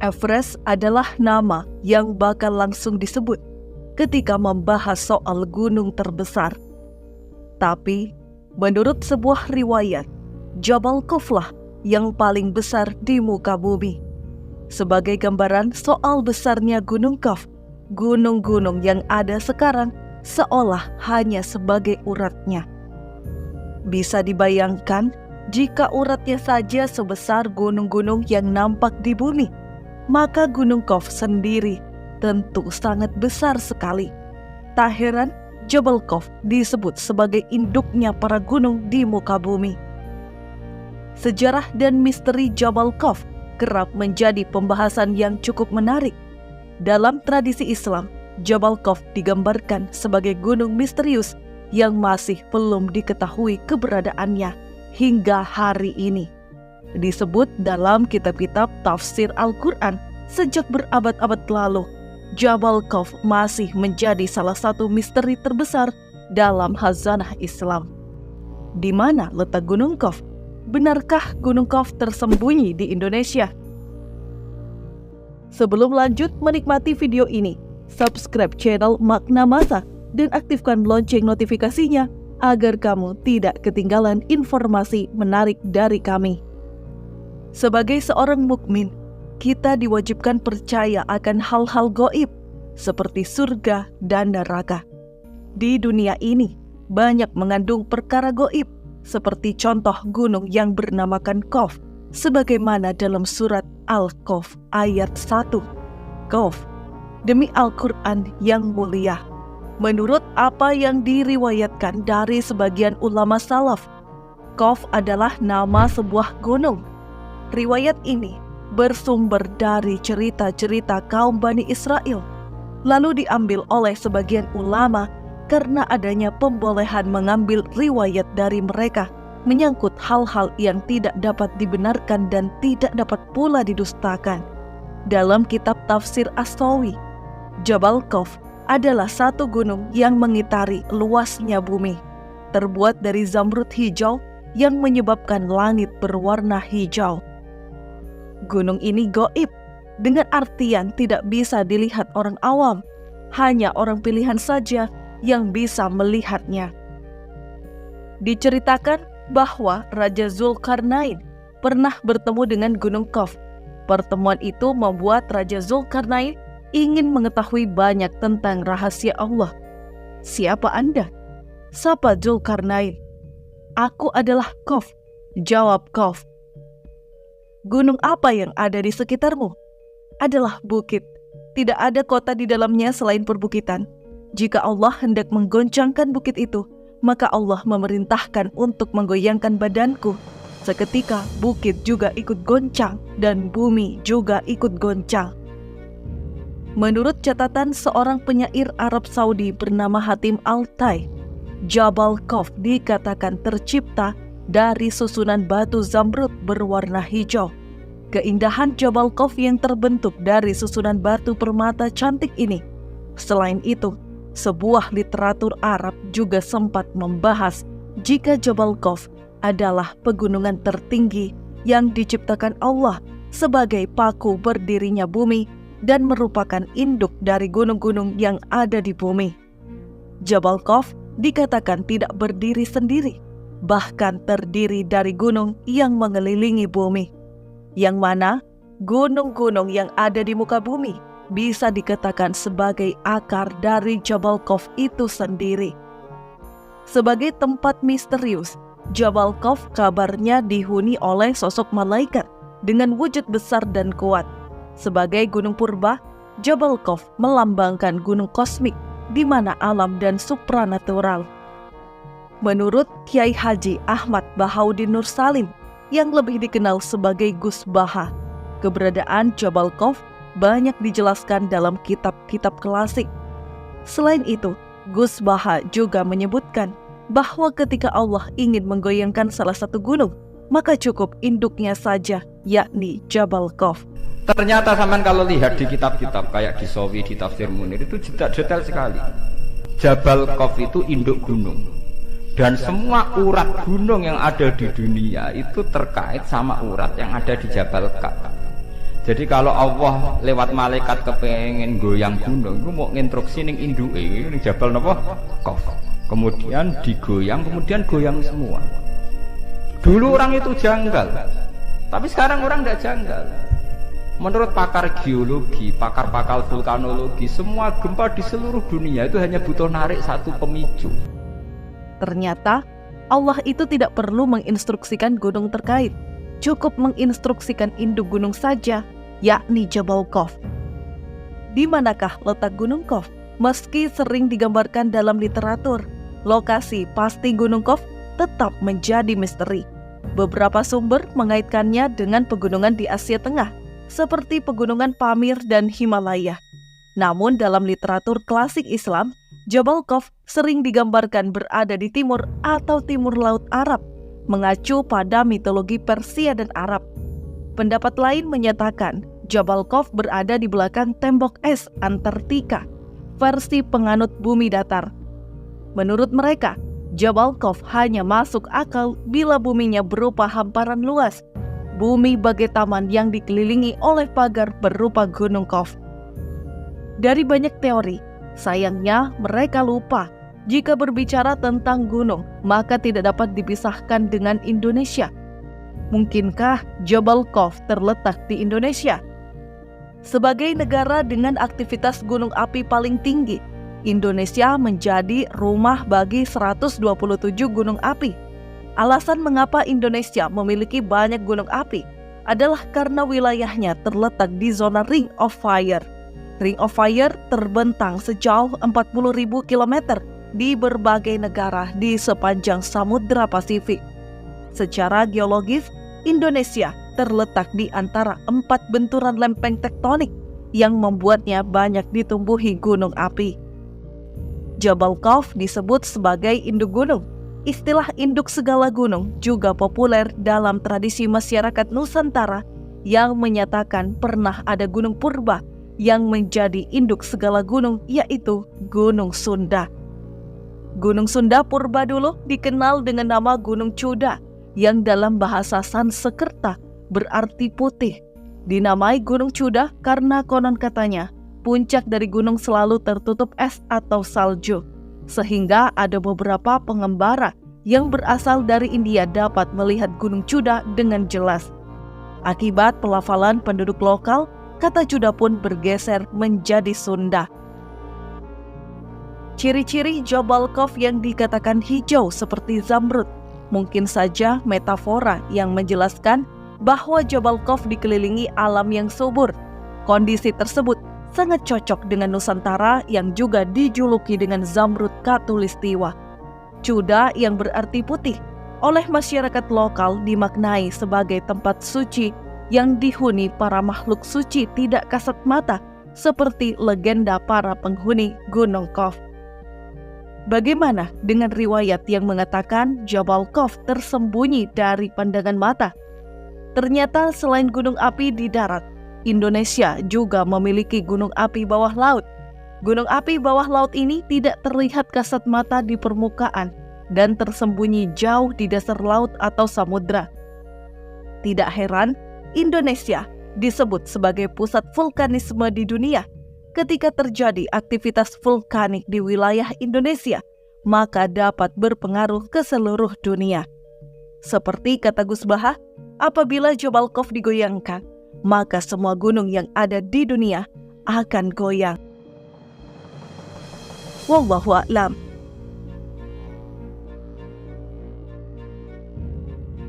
Everest adalah nama yang bakal langsung disebut ketika membahas soal gunung terbesar. Tapi, menurut sebuah riwayat, Jabal Khuf lah yang paling besar di muka bumi. Sebagai gambaran soal besarnya Gunung Khuf, gunung-gunung yang ada sekarang seolah hanya sebagai uratnya. Bisa dibayangkan jika uratnya saja sebesar gunung-gunung yang nampak di bumi, maka Gunung Khuf sendiri tentu sangat besar sekali. Tak heran Jabal Khuf disebut sebagai induknya para gunung di muka bumi. Sejarah dan misteri Jabal Khuf kerap menjadi pembahasan yang cukup menarik. Dalam tradisi Islam, Jabal Khuf digambarkan sebagai gunung misterius yang masih belum diketahui keberadaannya hingga hari ini. Disebut dalam kitab-kitab tafsir Al-Quran sejak berabad-abad lalu, Jabal Khuf masih menjadi salah satu misteri terbesar dalam khazanah Islam. Di mana letak Gunung Khuf? Benarkah Gunung Khuf tersembunyi di Indonesia? Sebelum lanjut menikmati video ini, subscribe channel Makna Masa dan aktifkan lonceng notifikasinya agar kamu tidak ketinggalan informasi menarik dari kami. Sebagai seorang mukmin, kita diwajibkan percaya akan hal-hal gaib seperti surga dan neraka. Di dunia ini banyak mengandung perkara gaib, seperti contoh gunung yang bernamakan Khuf, sebagaimana dalam surat Al-Khuf ayat 1. Khuf, demi Al-Quran yang mulia. Menurut apa yang diriwayatkan dari sebagian ulama salaf, Khuf adalah nama sebuah gunung. Riwayat ini bersumber dari cerita-cerita kaum Bani Israel, lalu diambil oleh sebagian ulama karena adanya pembolehan mengambil riwayat dari mereka menyangkut hal-hal yang tidak dapat dibenarkan dan tidak dapat pula didustakan. Dalam kitab tafsir As-Sawi, Jabal Khuf adalah satu gunung yang mengitari luasnya bumi, terbuat dari zamrud hijau yang menyebabkan langit berwarna hijau. Gunung ini gaib, dengan artian tidak bisa dilihat orang awam, hanya orang pilihan saja yang bisa melihatnya. Diceritakan bahwa Raja Zulkarnain pernah bertemu dengan Gunung Khuf. Pertemuan itu membuat Raja Zulkarnain ingin mengetahui banyak tentang rahasia Allah. Siapa Anda? Sapa Zulkarnain. Aku adalah Khuf, jawab Khuf. Gunung apa yang ada di sekitarmu? Adalah bukit. Tidak ada kota di dalamnya selain perbukitan. Jika Allah hendak menggoncangkan bukit itu, maka Allah memerintahkan untuk menggoyangkan badanku. Seketika bukit juga ikut goncang dan bumi juga ikut goncang. Menurut catatan seorang penyair Arab Saudi bernama Hatim Al-Tai, Jabal Khuf dikatakan tercipta dari susunan batu zamrud berwarna hijau. Keindahan Jabal Khuf yang terbentuk dari susunan batu permata cantik ini. Selain itu, sebuah literatur Arab juga sempat membahas jika Jabal Khuf adalah pegunungan tertinggi yang diciptakan Allah sebagai paku berdirinya bumi dan merupakan induk dari gunung-gunung yang ada di bumi. Jabal Khuf dikatakan tidak berdiri sendiri, bahkan terdiri dari gunung yang mengelilingi bumi, yang mana gunung-gunung yang ada di muka bumi bisa dikatakan sebagai akar dari Jabal Khuf itu sendiri. Sebagai tempat misterius, Jabal Khuf kabarnya dihuni oleh sosok malaikat dengan wujud besar dan kuat. Sebagai gunung purba, Jabal Khuf melambangkan gunung kosmik di mana alam dan supranatural. Menurut Kiai Haji Ahmad Bahaudin Nur Salim yang lebih dikenal sebagai Gus Baha, keberadaan Jabal Khuf banyak dijelaskan dalam kitab-kitab klasik. Selain itu, Gus Baha juga menyebutkan bahwa ketika Allah ingin menggoyangkan salah satu gunung, maka cukup induknya saja, yakni Jabal Khuf. Ternyata sampean kalau lihat di kitab-kitab kayak di Sawi, di Tafsir Munir itu detail sekali. Jabal Khuf itu induk gunung. Dan semua urat gunung yang ada di dunia itu terkait sama urat yang ada di Jabal Khuf. Jadi kalau Allah lewat malaikat kepengen goyang gunung, itu mau nginstruksi ning induke ning Jabal napa? Qaf. Kemudian digoyang, kemudian goyang semua. Dulu orang itu janggal, tapi sekarang orang tidak janggal. Menurut pakar geologi, pakar-pakar vulkanologi, semua gempa di seluruh dunia itu hanya butuh narik satu pemicu. Ternyata Allah itu tidak perlu menginstruksikan gunung terkait, cukup menginstruksikan induk gunung saja, yakni Jabal Qaf. Di manakah letak Gunung Qaf? Meski sering digambarkan dalam literatur, lokasi pasti Gunung Qaf tetap menjadi misteri. Beberapa sumber mengaitkannya dengan pegunungan di Asia Tengah, seperti pegunungan Pamir dan Himalaya. Namun dalam literatur klasik Islam, Jabal Qaf sering digambarkan berada di timur atau timur Laut Arab, mengacu pada mitologi Persia dan Arab. Pendapat lain menyatakan Jabal Qaf berada di belakang tembok es Antartika, versi penganut bumi datar. Menurut mereka, Jabal Qaf hanya masuk akal bila buminya berupa hamparan luas, bumi bagai taman yang dikelilingi oleh pagar berupa Gunung Qaf. Dari banyak teori, sayangnya mereka lupa jika berbicara tentang gunung, maka tidak dapat dipisahkan dengan Indonesia. Mungkinkah Jabal Qaf terletak di Indonesia? Sebagai negara dengan aktivitas gunung api paling tinggi, Indonesia menjadi rumah bagi 127 gunung api. Alasan mengapa Indonesia memiliki banyak gunung api adalah karena wilayahnya terletak di zona Ring of Fire. Ring of Fire terbentang sejauh 40.000 km di berbagai negara di sepanjang Samudra Pasifik. Secara geologis, Indonesia terletak di antara 4 benturan lempeng tektonik yang membuatnya banyak ditumbuhi gunung api. Jabal Qaf disebut sebagai induk gunung. Istilah induk segala gunung juga populer dalam tradisi masyarakat Nusantara yang menyatakan pernah ada gunung purba yang menjadi induk segala gunung, yaitu Gunung Sunda. Gunung Sunda purba dulu dikenal dengan nama Gunung Chuda, yang dalam bahasa Sanskerta berarti putih. Dinamai Gunung Chuda karena konon katanya puncak dari gunung selalu tertutup es atau salju, sehingga ada beberapa pengembara yang berasal dari India dapat melihat Gunung Chuda dengan jelas. Akibat pelafalan penduduk lokal, kata Chuda pun bergeser menjadi Sunda. Ciri-ciri Jabal Qaf yang dikatakan hijau seperti zamrud mungkin saja metafora yang menjelaskan bahwa Jabal Qaf dikelilingi alam yang subur. Kondisi tersebut sangat cocok dengan Nusantara yang juga dijuluki dengan Zamrud Katulistiwa. Chuda yang berarti putih oleh masyarakat lokal dimaknai sebagai tempat suci yang dihuni para makhluk suci tidak kasat mata, seperti legenda para penghuni Gunung Qaf. Bagaimana dengan riwayat yang mengatakan Jabal Qaf tersembunyi dari pandangan mata? Ternyata selain gunung api di darat, Indonesia juga memiliki gunung api bawah laut. Gunung api bawah laut ini tidak terlihat kasat mata di permukaan dan tersembunyi jauh di dasar laut atau samudra. Tidak heran, Indonesia disebut sebagai pusat vulkanisme di dunia. Ketika terjadi aktivitas vulkanik di wilayah Indonesia, maka dapat berpengaruh ke seluruh dunia. Seperti kata Gus Baha, apabila Jabal Qaf digoyangkan, maka semua gunung yang ada di dunia akan goyang. Wallahu a'lam.